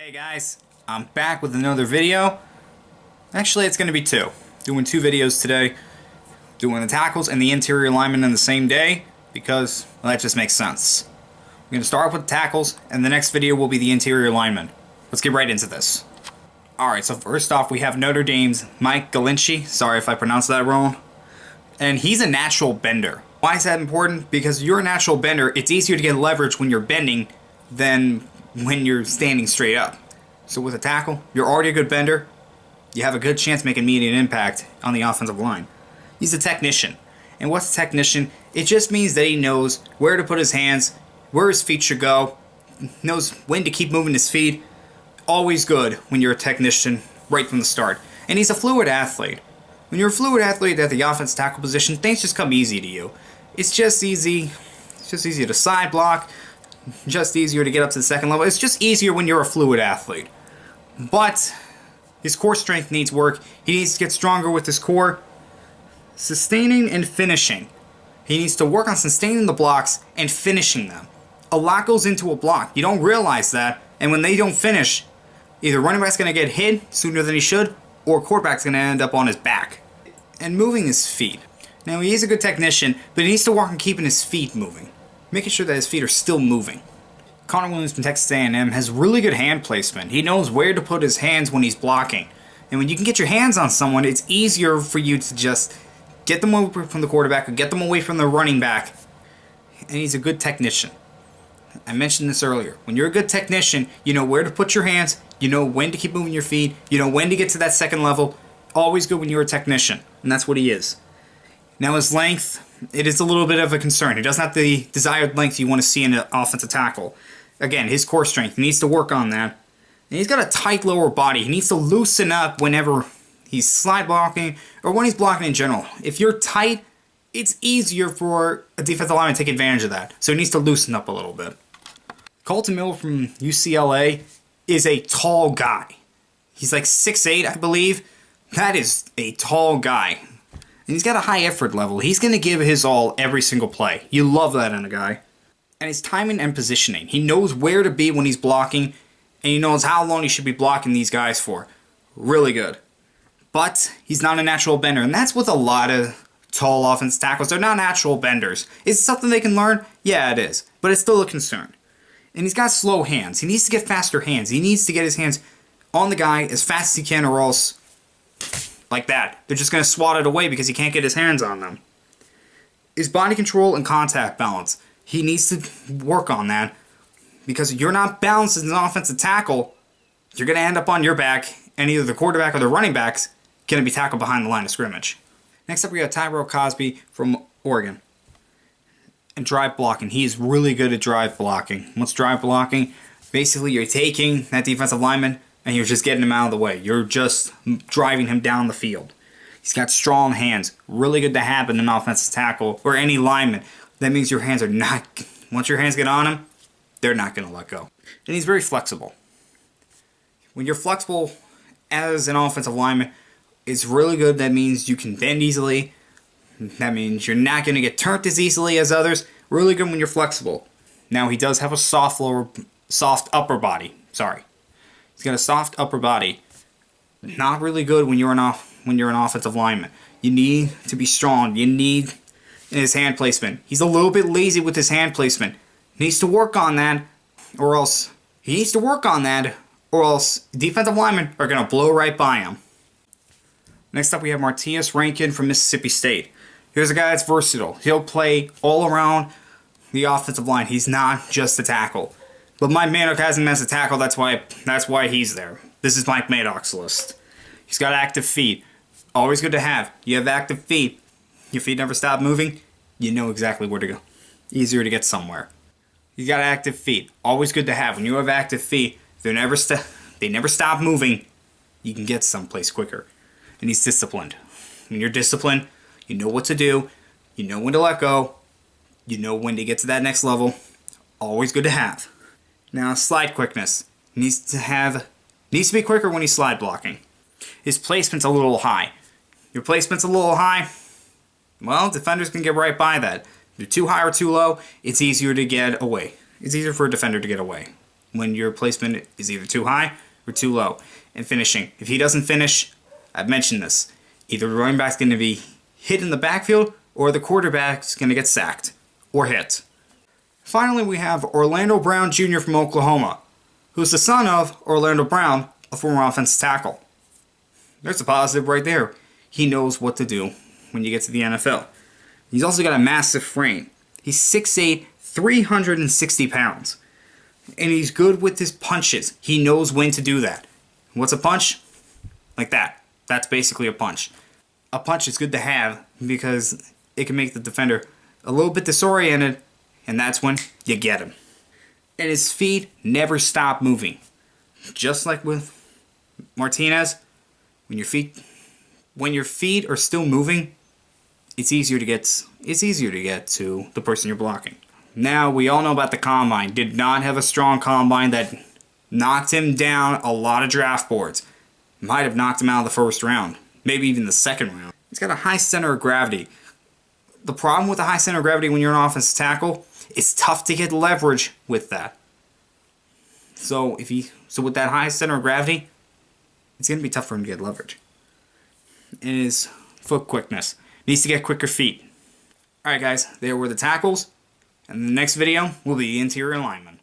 Hey guys, I'm back with another video. Actually, it's going to be two. Doing two videos today. Doing the tackles and the interior alignment in the same day because, well, that just makes sense. I'm going to start with the tackles and the next video will be the interior alignment. Let's get right into this. Alright, so first off we have Notre Dame's Mike Glinchey. Sorry if I pronounced that wrong. And he's a natural bender. Why is that important? Because you're a natural bender, it's easier to get leverage when you're bending than when you're standing straight up. So with a tackle, you're already a good bender, you have a good chance making immediate impact on the offensive line. He's a technician. And what's a technician? It just means that he knows where to put his hands, where his feet should go, knows when to keep moving his feet. Always good when you're a technician right from the start. And he's a fluid athlete. When you're a fluid athlete at the offensive tackle position, things just come easy to you. It's just easy to side block, just easier to get up to the second level. It's just easier when you're a fluid athlete. But his core strength needs work. He needs to get stronger with his core. Sustaining and finishing. He needs to work on sustaining the blocks and finishing them. A lot goes into a block. You don't realize that. And when they don't finish, either running back's going to get hit sooner than he should, or quarterback's going to end up on his back. And moving his feet. Now, he is a good technician, but he needs to work on keeping his feet moving. Making sure that his feet are still moving. Connor Williams from Texas A&M has really good hand placement. He knows where to put his hands when he's blocking. And when you can get your hands on someone, it's easier for you to just get them away from the quarterback or get them away from the running back. And he's a good technician. I mentioned this earlier. When you're a good technician, you know where to put your hands, you know when to keep moving your feet, you know when to get to that second level. Always good when you're a technician. And that's what he is. Now his length, it is a little bit of a concern. He doesn't have the desired length you want to see in an offensive tackle. Again, his core strength, he needs to work on that. And he's got a tight lower body. He needs to loosen up whenever he's slide blocking or when he's blocking in general. If you're tight, it's easier for a defensive lineman to take advantage of that. So he needs to loosen up a little bit. Colton Miller from UCLA is a tall guy. He's like 6'8", I believe. That is a tall guy. And he's got a high effort level. He's going to give his all every single play. You love that in a guy. And his timing and positioning. He knows where to be when he's blocking, and he knows how long he should be blocking these guys for. Really good. But he's not a natural bender, and that's with a lot of tall offensive tackles. They're not natural benders. Is it something they can learn? Yeah, it is. But it's still a concern. And he's got slow hands. He needs to get faster hands. He needs to get his hands on the guy as fast as he can, or else like that. They're just going to swat it away because he can't get his hands on them. His body control and contact balance. He needs to work on that because you're not balanced as an offensive tackle. You're going to end up on your back, and either the quarterback or the running back's going to be tackled behind the line of scrimmage. Next up, we got Tyrell Cosby from Oregon. And drive blocking. He is really good at drive blocking. What's drive blocking? Basically, you're taking that defensive lineman and you're just getting him out of the way. You're just driving him down the field. He's got strong hands. Really good to have in an offensive tackle or any lineman. That means your hands are not... Once your hands get on him, they're not going to let go. And he's very flexible. When you're flexible as an offensive lineman, it's really good. That means you can bend easily. That means you're not going to get turned as easily as others. Really good when you're flexible. Now, he does have a soft upper body. Sorry. He's got a soft upper body. Not really good when you're an offensive lineman. You need to be strong. You need his hand placement. He's a little bit lazy with his hand placement. He needs to work on that, or else defensive linemen are going to blow right by him. Next up, we have Martius Rankin from Mississippi State. Here's a guy that's versatile. He'll play all around the offensive line. He's not just a tackle. But Mike Maddox has him as a tackle. That's why he's there. This is Mike Maddox's list. He's got active feet. Always good to have. You have active feet. Your feet never stop moving. You know exactly where to go. Easier to get somewhere. He's got active feet. Always good to have. When you have active feet, they never stop moving. You can get someplace quicker. And he's disciplined. When you're disciplined, you know what to do. You know when to let go. You know when to get to that next level. Always good to have. Now, slide quickness. Needs to be quicker when he's slide blocking. His placement's a little high. Your placement's a little high. Well, defenders can get right by that. If you're too high or too low, it's easier to get away. It's easier for a defender to get away. when your placement is either too high or too low. And finishing. If he doesn't finish, I've mentioned this, either the running back's going to be hit in the backfield or the quarterback's going to get sacked or hit. Finally, we have Orlando Brown Jr. from Oklahoma, who's the son of Orlando Brown, a former offensive tackle. There's a positive right there. He knows what to do when you get to the NFL. He's also got a massive frame. He's 6'8", 360 pounds. And he's good with his punches. He knows when to do that. What's a punch? Like that. That's basically a punch. A punch is good to have because it can make the defender a little bit disoriented, and that's when you get him. And his feet never stop moving. Just like with Martinez, when your feet are still moving, it's easier to get to the person you're blocking. Now, we all know about the combine. Did not have a strong combine that knocked him down a lot of draft boards. Might have knocked him out of the first round. Maybe even the second round. He's got a high center of gravity. The problem with a high center of gravity when you're an offensive tackle, it's tough to get leverage with that. So with that high center of gravity, it's going to be tough for him to get leverage. And his foot quickness. Needs to get quicker feet. Alright guys, there were the tackles. And the next video will be the interior linemen.